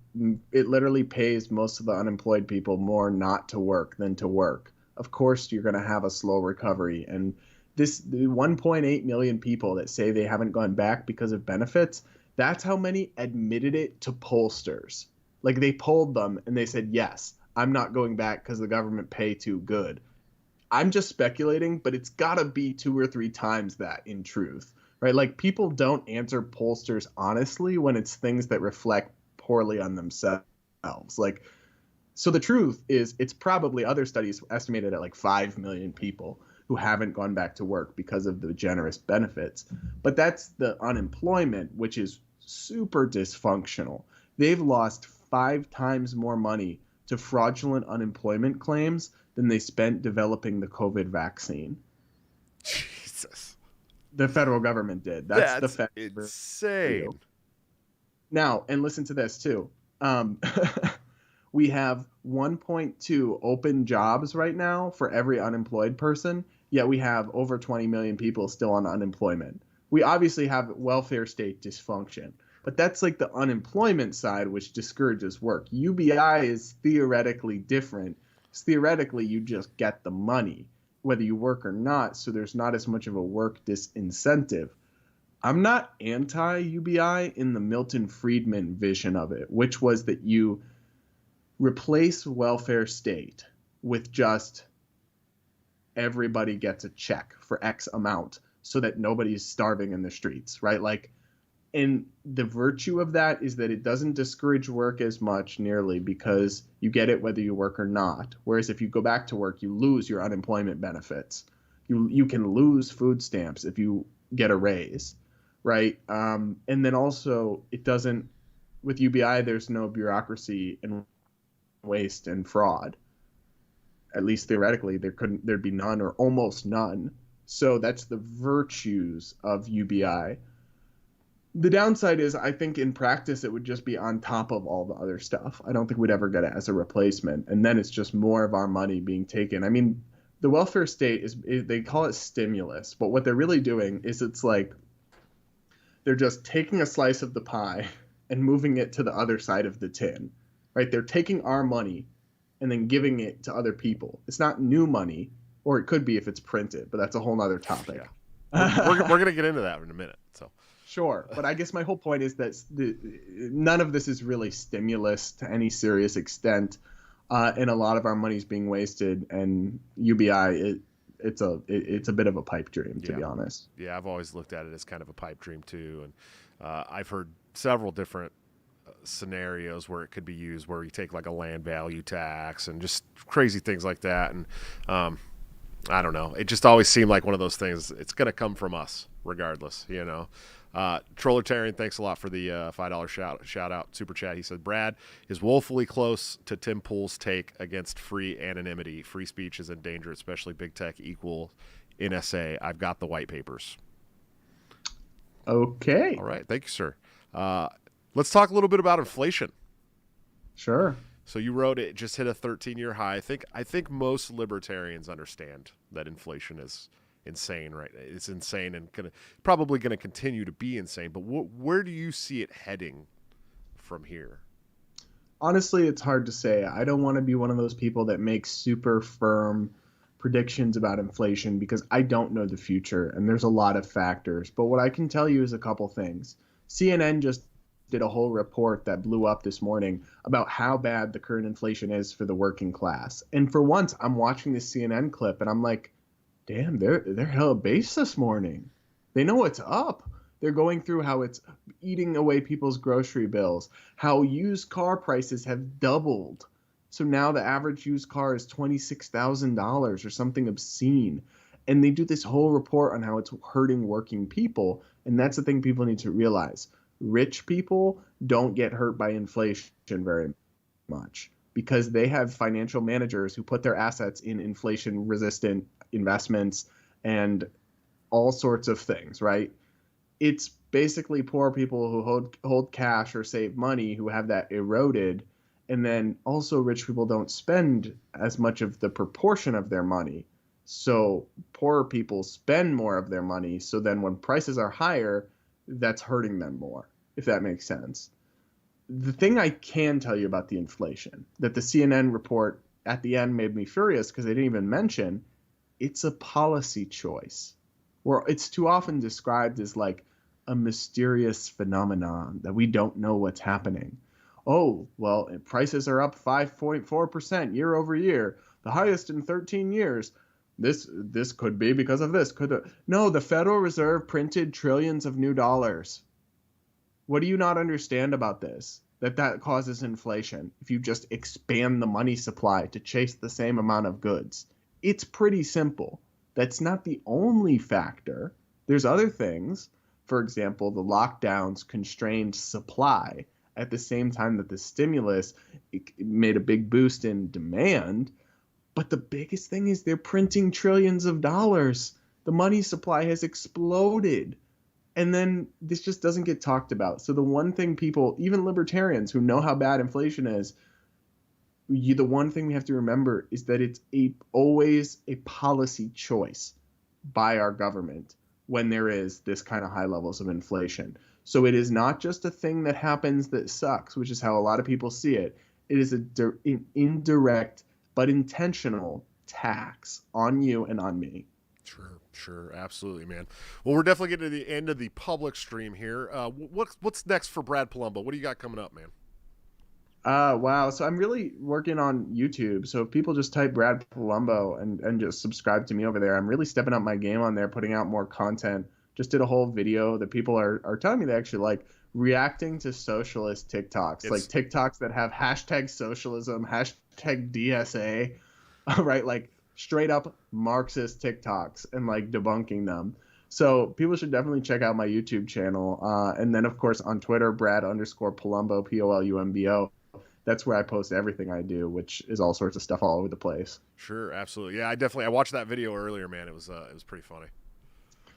it literally pays most of the unemployed people more not to work than to work. Of course, you're going to have a slow recovery. And the 1.8 million people that say they haven't gone back because of benefits, that's how many admitted it to pollsters. Like they polled them and they said, yes, I'm not going back because the government pay too good. I'm just speculating, but it's got to be 2 or 3 times that in truth, right? Like people don't answer pollsters honestly when it's things that reflect poorly on themselves. Like, so the truth is it's probably other studies estimated at like 5 million people who haven't gone back to work because of the generous benefits. But that's the unemployment, which is super dysfunctional. They've lost 5 times more money to fraudulent unemployment claims than they spent developing the COVID vaccine. Jesus. The federal government did. That's the fact. Insane. Now, and listen to this too. We have 1.2 open jobs right now for every unemployed person, yet we have over 20 million people still on unemployment. We obviously have welfare state dysfunction, but that's like the unemployment side, which discourages work. UBI is theoretically different. Theoretically, you just get the money, whether you work or not, so there's not as much of a work disincentive. I'm not anti-UBI in the Milton Friedman vision of it, which was that you replace welfare state with just everybody gets a check for X amount so that nobody's starving in the streets, right? Like, and the virtue of that is that it doesn't discourage work as much nearly because you get it whether you work or not. Whereas if you go back to work, you lose your unemployment benefits. You can lose food stamps if you get a raise, right? And then also it doesn't, with UBI, there's no bureaucracy and waste and fraud. At least theoretically, there'd be none or almost none. So that's the virtues of UBI. The downside is I think in practice it would just be on top of all the other stuff. I don't think we'd ever get it as a replacement. And then it's just more of our money being taken. I mean, the welfare state they call it stimulus, but what they're really doing is it's like they're just taking a slice of the pie and moving it to the other side of the tin, right? They're taking our money and then giving it to other people. It's not new money, or it could be if it's printed, but that's a whole nother topic. Yeah. We're going to get into that in a minute. So. Sure, but I guess my whole point is that none of this is really stimulus to any serious extent, and a lot of our money is being wasted. And UBI, it's a bit of a pipe dream, to be honest. Yeah, I've always looked at it as kind of a pipe dream too, and I've heard several different scenarios where it could be used, where you take like a land value tax and just crazy things like that. And I don't know, it just always seemed like one of those things. It's going to come from us, regardless, Trollertarian, thanks a lot for the $5 shout out super chat. He said Brad is woefully close to Tim Pool's take against free anonymity. Free speech is in danger, especially big tech equal NSA. I've got the white papers. Okay. All right. Thank you, sir. Let's talk a little bit about inflation. Sure. So you wrote it just hit a 13-year high. I think most libertarians understand that inflation is insane, right? It's insane and probably going to continue to be insane. But where do you see it heading from here? Honestly, it's hard to say. I don't want to be one of those people that makes super firm predictions about inflation because I don't know the future and there's a lot of factors. But what I can tell you is a couple things. CNN just did a whole report that blew up this morning about how bad the current inflation is for the working class. And for once, I'm watching this CNN clip and I'm like, damn, they're hella base this morning. They know what's up. They're going through how it's eating away people's grocery bills, how used car prices have doubled. So now the average used car is $26,000 or something obscene. And they do this whole report on how it's hurting working people. And that's the thing people need to realize. Rich people don't get hurt by inflation very much because they have financial managers who put their assets in inflation-resistant investments and all sorts of things, right? It's basically poor people who hold cash or save money who have that eroded. And then also rich people don't spend as much of the proportion of their money. So poorer people spend more of their money. So then when prices are higher, that's hurting them more, if that makes sense. The thing I can tell you about the inflation that the CNN report at the end made me furious because they didn't even mention, it's a policy choice. Where it's too often described as like a mysterious phenomenon that we don't know what's happening. Oh, well, prices are up 5.4% year over year, the highest in 13 years. This could be because of this. No, the Federal Reserve printed trillions of new dollars. What do you not understand about this? That causes inflation if you just expand the money supply to chase the same amount of goods. It's pretty simple. That's not the only factor. There's other things. For example, the lockdowns constrained supply at the same time that the stimulus made a big boost in demand. But the biggest thing is they're printing trillions of dollars. The money supply has exploded. And then this just doesn't get talked about. So the one thing people, even libertarians who know how bad inflation is, the one thing we have to remember is that it's always a policy choice by our government when there is this kind of high levels of inflation. So it is not just a thing that happens that sucks, which is how a lot of people see it. It is an indirect but intentional tax on you and on me. Sure, absolutely, man. Well, we're definitely getting to the end of the public stream here. What's next for Brad Polumbo? What do you got coming up, man? Wow. So I'm really working on YouTube. So if people just type Brad Polumbo and just subscribe to me over there, I'm really stepping up my game on there, putting out more content. Just did a whole video that people are telling me they actually like, reacting to socialist TikToks, like TikToks that have hashtag socialism, hashtag DSA, right? Like straight up Marxist TikToks and like debunking them. So people should definitely check out my YouTube channel. And then, of course, on Twitter, Brad_Polumbo, Polumbo. That's where I post everything I do, which is all sorts of stuff all over the place. Sure, absolutely. Yeah, I watched that video earlier, man. It was pretty funny.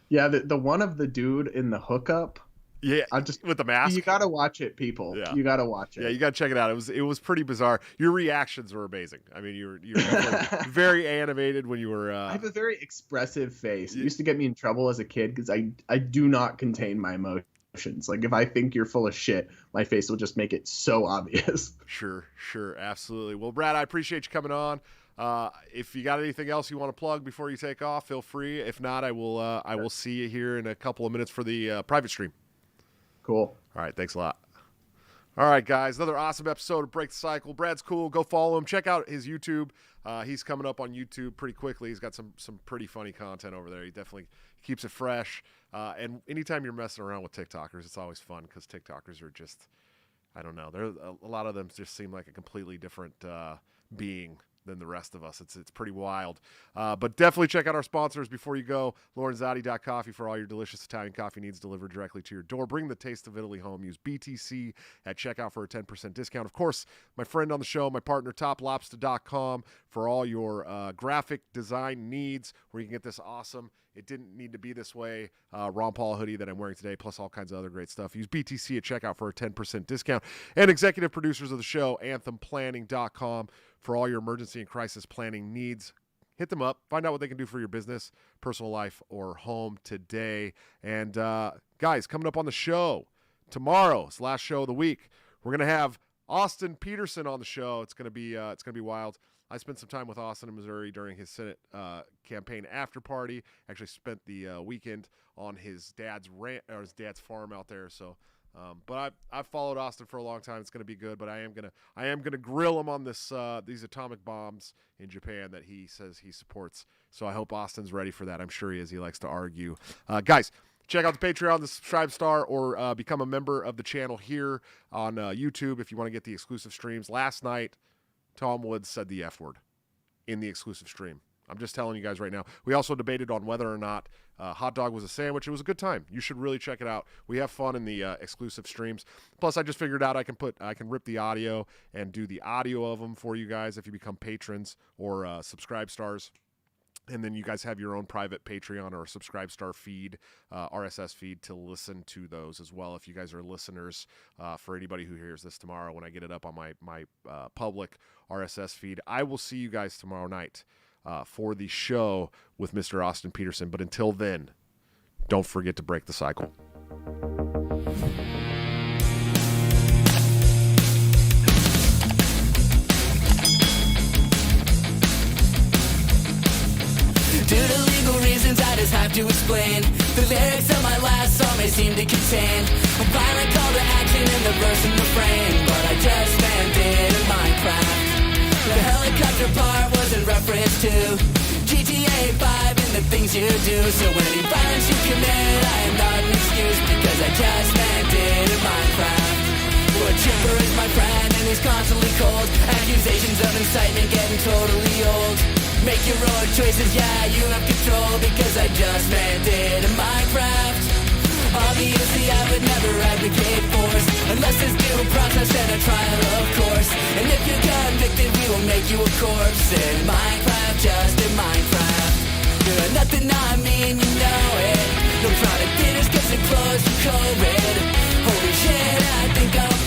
Yeah, the one of the dude in the hookup. Yeah, with the mask. You gotta watch it, people. Yeah. You gotta watch it. Yeah, you gotta check it out. It was pretty bizarre. Your reactions were amazing. I mean, you were very animated when you were. I have a very expressive face. It used to get me in trouble as a kid because I do not contain my emotions. Like if I think you're full of shit, my face will just make it so obvious. Sure, absolutely. Well, Brad, I appreciate you coming on. If you got anything else you want to plug before you take off, feel free. If not, I will see you here in a couple of minutes for the private stream. Cool. All right, thanks a lot. All right, guys, another awesome episode of Break the Cycle. Brad's cool. Go follow him. Check out his YouTube. He's coming up on YouTube pretty quickly. He's got some pretty funny content over there. He definitely keeps it fresh. And anytime you're messing around with TikTokers, it's always fun because TikTokers are just, I don't know. A lot of them just seem like a completely different being than the rest of us. It's pretty wild. But definitely check out our sponsors before you go. Lorenzotti.coffee for all your delicious Italian coffee needs delivered directly to your door. Bring the taste of Italy home. Use BTC at checkout for a 10% discount. Of course, my friend on the show, my partner, toplobster.com for all your graphic design needs where you can get this awesome, it didn't need to be this way, Ron Paul hoodie that I'm wearing today, plus all kinds of other great stuff. Use BTC at checkout for a 10% discount. And executive producers of the show, anthemplanning.com for all your emergency and crisis planning needs. Hit them up. Find out what they can do for your business, personal life, or home today. And guys, coming up on the show tomorrow, it's the last show of the week. We're gonna have Austin Peterson on the show. It's gonna be wild. I spent some time with Austin in Missouri during his Senate campaign after party. Actually spent the weekend on his dad's farm out there. So, but I've followed Austin for a long time. It's going to be good. But I am gonna grill him on these atomic bombs in Japan that he says he supports. So I hope Austin's ready for that. I'm sure he is. He likes to argue. Guys, check out the Patreon, the Subscribe Star, or become a member of the channel here on YouTube if you want to get the exclusive streams. Last night, Tom Woods said the F word in the exclusive stream. I'm just telling you guys right now. We also debated on whether or not hot dog was a sandwich. It was a good time. You should really check it out. We have fun in the exclusive streams. Plus, I just figured out I can rip the audio and do the audio of them for you guys if you become patrons or subscribe stars. And then you guys have your own private Patreon or subscribe star feed, RSS feed to listen to those as well. If you guys are listeners, for anybody who hears this tomorrow when I get it up on my public RSS feed, I will see you guys tomorrow night for the show with Mr. Austin Peterson. But until then, don't forget to break the cycle. Due to legal reasons, I just have to explain. The lyrics of my last song may seem to contain a violent call to action in the verse and refrain, but I just meant it in Minecraft. The helicopter part was in reference to GTA 5 and the things you do. So any violence you commit, I am not an excuse, because I just meant it in Minecraft. A chipper is my friend and he's constantly cold. Accusations of incitement getting totally old. Make your own choices, yeah, you have control, because I just meant it in Minecraft. Obviously I would never advocate force, unless there's due process and a trial, of course. And if you're convicted, we will make you a corpse in Minecraft, just in Minecraft. You're nothing I mean, you know it. No product theaters cause they closed for COVID. Holy shit, I think I'm